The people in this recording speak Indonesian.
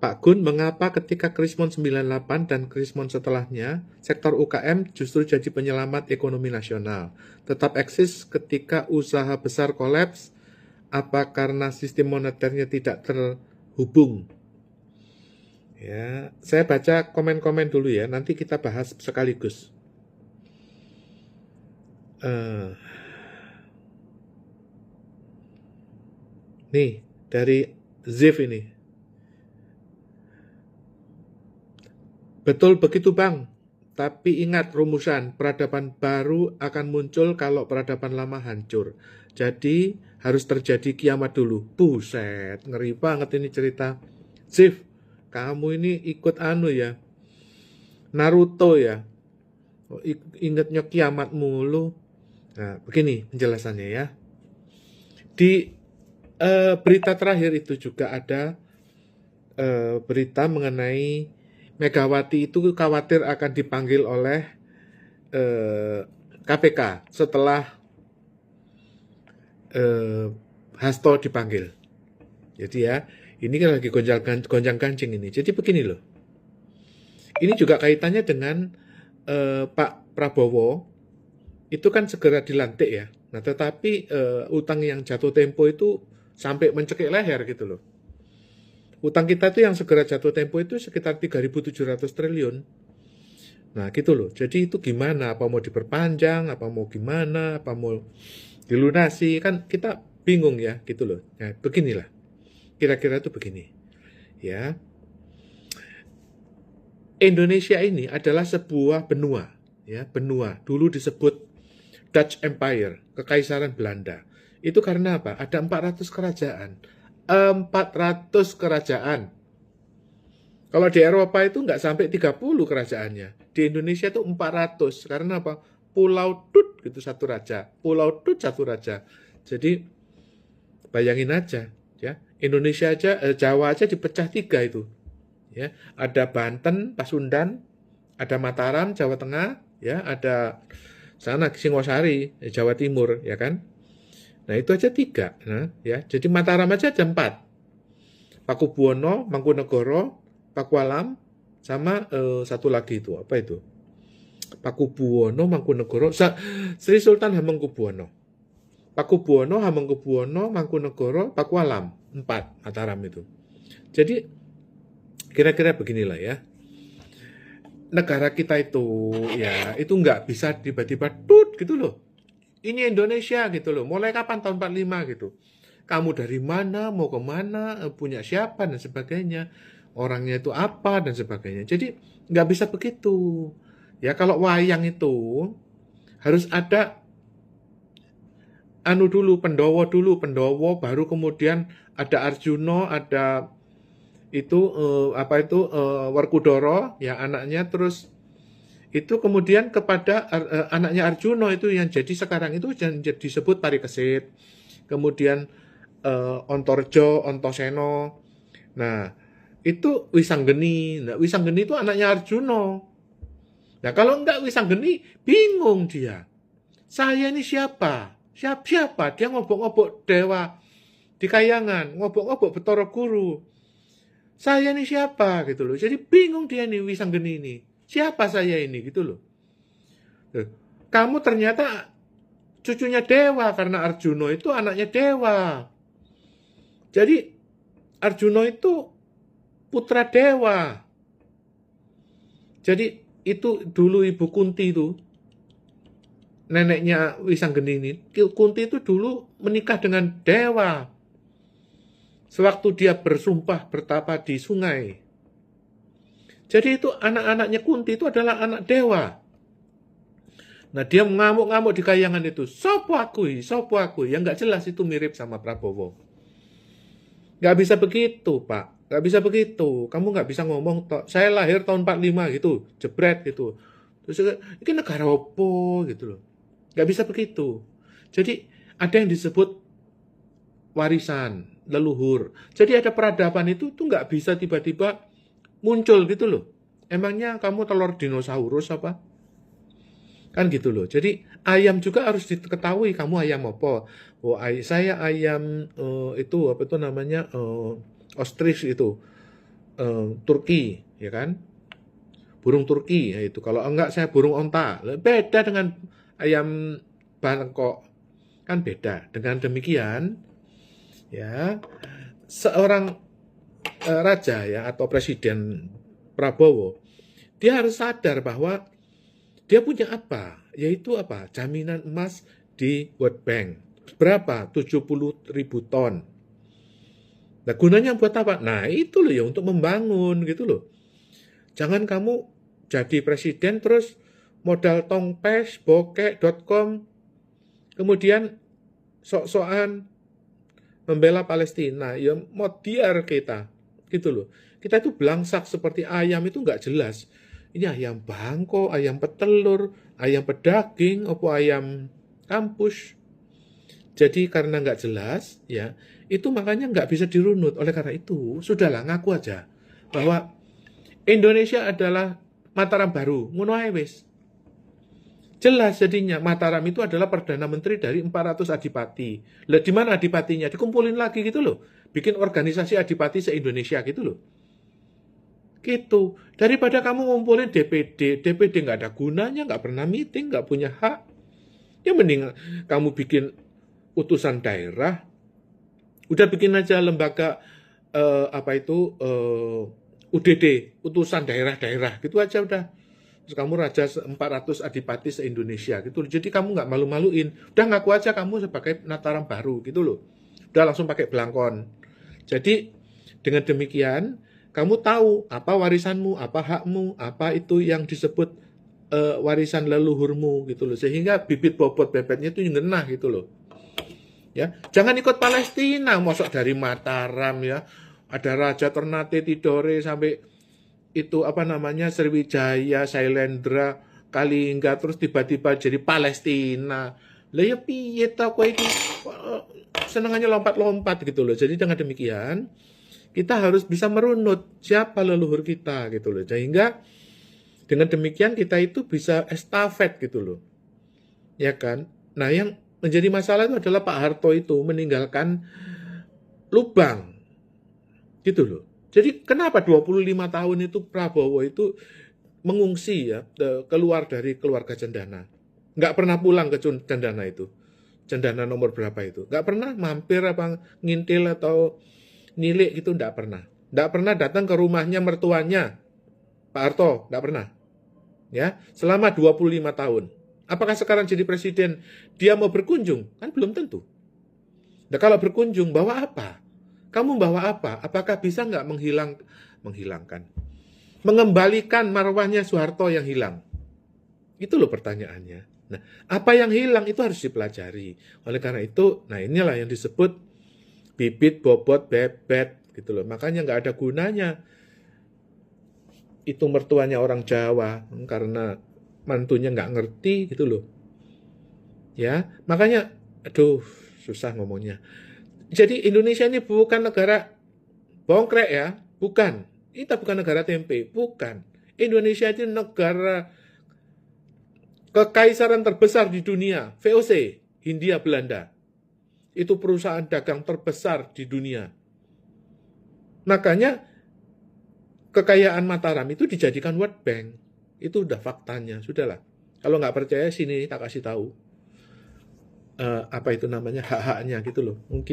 Pak Gun, mengapa ketika Krismon 98 dan Krismon setelahnya, sektor UKM justru jadi penyelamat ekonomi nasional? Tetap eksis ketika usaha besar kolaps, apa karena sistem moneternya tidak terhubung? Ya, saya baca komen-komen dulu ya, nanti kita bahas sekaligus. Nih, dari Ziv ini. Betul begitu Bang, tapi ingat rumusan, peradaban baru akan muncul kalau peradaban lama hancur. Jadi harus terjadi kiamat dulu. Buset, ngeri banget ini cerita. Ziv, kamu ini ikut ya, Naruto ya. Ingatnya kiamat mulu. Nah, begini penjelasannya ya. Di berita terakhir itu juga ada berita mengenai Megawati itu khawatir akan dipanggil oleh KPK setelah Hasto dipanggil. Jadi ya, ini kan lagi gonjang-ganjing ini. Jadi begini loh. Ini juga kaitannya dengan Pak Prabowo, itu kan segera dilantik ya. Nah, tetapi utang yang jatuh tempo itu sampai mencekik leher gitu loh. Utang kita itu yang segera jatuh tempo itu sekitar 3.700 triliun. Nah gitu loh, jadi itu gimana, apa mau diperpanjang, apa mau gimana, apa mau dilunasi, kan kita bingung ya gitu loh. Nah beginilah, kira-kira itu begini ya. Indonesia ini adalah sebuah benua, ya benua, dulu disebut Dutch Empire, Kekaisaran Belanda. Itu karena apa? Ada 400 kerajaan. 400 kerajaan. Kalau di Eropa itu nggak sampai 30 kerajaannya. Di Indonesia itu 400. Karena apa? Pulau Tut gitu satu raja. Pulau Tut satu raja. Jadi bayangin aja ya. Indonesia aja, Jawa aja dipecah 3 itu. Ya, ada Banten, Pasundan, ada Mataram, Jawa Tengah, ya, ada sana Singosari, Jawa Timur, ya kan? Nah itu aja 3, nah, ya. Jadi Mataram aja ada 4. Pakubuwono, Mangkunegoro, Pakualam, sama satu lagi itu apa itu? Pakubuwono, Mangkunegoro, Sri Sultan Hamengkubuwono. Pakubuwono, Hamengkubuwono, Mangkunegoro, Pakualam, 4 Mataram itu. Jadi kira-kira beginilah ya. Negara kita itu ya itu nggak bisa tiba-tiba tut gitu loh. Ini Indonesia gitu loh. Mulai kapan tahun 45 gitu. Kamu dari mana, mau kemana, punya siapa dan sebagainya. Orangnya itu apa dan sebagainya. Jadi nggak bisa begitu. Ya kalau wayang itu harus ada Pendowo baru kemudian ada Arjuna, ada itu Werkudara ya anaknya, terus itu kemudian kepada anaknya Arjuna itu yang jadi sekarang itu yang disebut Parikesit, kemudian Ontorjo, Ontoseno. Nah itu Wisanggeni. Nah Wisanggeni itu anaknya Arjuna. Nah kalau enggak Wisanggeni bingung dia, saya ini siapa dia ngobok-ngobok dewa di Kayangan, ngobok-ngobok Betara Guru. Saya ini siapa gitu loh. Jadi bingung dia nih Wisanggeni ini. Siapa saya ini gitu loh. Kamu ternyata cucunya dewa karena Arjuna itu anaknya dewa. Jadi Arjuna itu putra dewa. Jadi itu dulu Ibu Kunti itu, neneknya Wisanggeni ini, Kunti itu dulu menikah dengan dewa. Sewaktu dia bersumpah bertapa di sungai. Jadi itu anak-anaknya Kunti itu adalah anak dewa. Nah dia ngamuk-ngamuk di Kayangan itu. Sopo aku. Yang nggak jelas itu mirip sama Prabowo. Nggak bisa begitu Pak. Nggak bisa begitu. Kamu nggak bisa ngomong, saya lahir tahun 45 gitu. Jebret gitu. Terus ini negara opo gitu loh. Nggak bisa begitu. Jadi ada yang disebut warisan leluhur. Jadi ada peradaban itu tuh nggak bisa tiba-tiba muncul gitu loh. Emangnya kamu telur dinosaurus apa? Kan gitu loh. Jadi ayam juga harus diketahui kamu ayam apa. Oh, saya ayam itu apa itu namanya ostrich itu. Turki, ya kan? Burung Turki, yaitu kalau enggak saya burung onta. Beda dengan ayam Bangkok, kan beda. Dengan demikian, ya seorang raja ya atau presiden Prabowo, dia harus sadar bahwa dia punya apa? Yaitu apa? Jaminan emas di World Bank. Berapa? 70.000 ton. Nah, gunanya buat apa? Nah, itu loh ya, untuk membangun gitu loh. Jangan kamu jadi presiden terus modal tongpes, bokek.com, kemudian sok-sokan membela Palestina. Ya mau diar kita. Gitu loh. Kita itu belangsak seperti ayam itu nggak jelas. Ini ayam bangko, ayam petelur, ayam pedaging, apa ayam kampus. Jadi karena nggak jelas, ya itu makanya nggak bisa dirunut. Oleh karena itu, sudahlah ngaku aja bahwa Indonesia adalah Mataram baru. Ngono ae wis. Jelas jadinya Mataram itu adalah Perdana Menteri dari 400 adipati. Lah di mana adipatinya? Dikumpulin lagi gitu loh. Bikin organisasi adipati se-Indonesia gitu loh. Gitu. Daripada kamu ngumpulin DPD nggak ada gunanya, nggak pernah meeting, nggak punya hak. Ya mending kamu bikin utusan daerah, udah bikin aja lembaga UDD, utusan daerah-daerah, gitu aja udah. Terus kamu raja 400 adipati se-Indonesia gitu. Jadi kamu nggak malu-maluin. Udah ngaku aja kamu sebagai Mataram baru gitu loh. Udah langsung pakai belangkon. Jadi dengan demikian kamu tahu apa warisanmu, apa hakmu, apa itu yang disebut warisan leluhurmu gitu loh. Sehingga bibit bobot bebetnya itu ngenah gitu loh. Ya, jangan ikut Palestina, mosok dari Mataram ya. Ada Raja Ternate Tidore sampai itu apa namanya Sriwijaya, Sailendra, Kalingga terus tiba-tiba jadi Palestina. Lah ya piye ta kowe iki senengannya lompat-lompat gitu loh. Jadi dengan demikian kita harus bisa merunut siapa leluhur kita gitu loh. Sehingga dengan demikian kita itu bisa estafet gitu loh. Ya kan? Nah, yang menjadi masalah itu adalah Pak Harto itu meninggalkan lubang. Gitu loh. Jadi kenapa 25 tahun itu Prabowo itu mengungsi ya keluar dari keluarga Cendana. Nggak pernah pulang ke Cendana itu. Cendana nomor berapa itu. Nggak pernah mampir apa ngintil atau nilik gitu, nggak pernah. Nggak pernah datang ke rumahnya mertuanya Pak Harto, nggak pernah. Ya, selama 25 tahun. Apakah sekarang jadi presiden dia mau berkunjung? Kan belum tentu. Nah, kalau berkunjung bawa apa? Kamu bawa apa? Apakah bisa nggak menghilangkan? Mengembalikan marwahnya Soeharto yang hilang? Itu loh pertanyaannya. Nah, apa yang hilang itu harus dipelajari. Oleh karena itu, nah inilah yang disebut bibit bobot bebet gitu loh. Makanya nggak ada gunanya itu mertuanya orang Jawa karena mantunya nggak ngerti gitu loh. Ya, makanya aduh susah ngomongnya. Jadi Indonesia ini bukan negara bongkrek ya, bukan. Kita bukan negara tempe, bukan. Indonesia itu negara kekaisaran terbesar di dunia, VOC, Hindia Belanda. Itu perusahaan dagang terbesar di dunia. Makanya kekayaan Mataram itu dijadikan World Bank. Itu udah faktanya, sudahlah. Kalau nggak percaya sini tak kasih tahu apa itu namanya hak-haknya gitu loh. Mungkin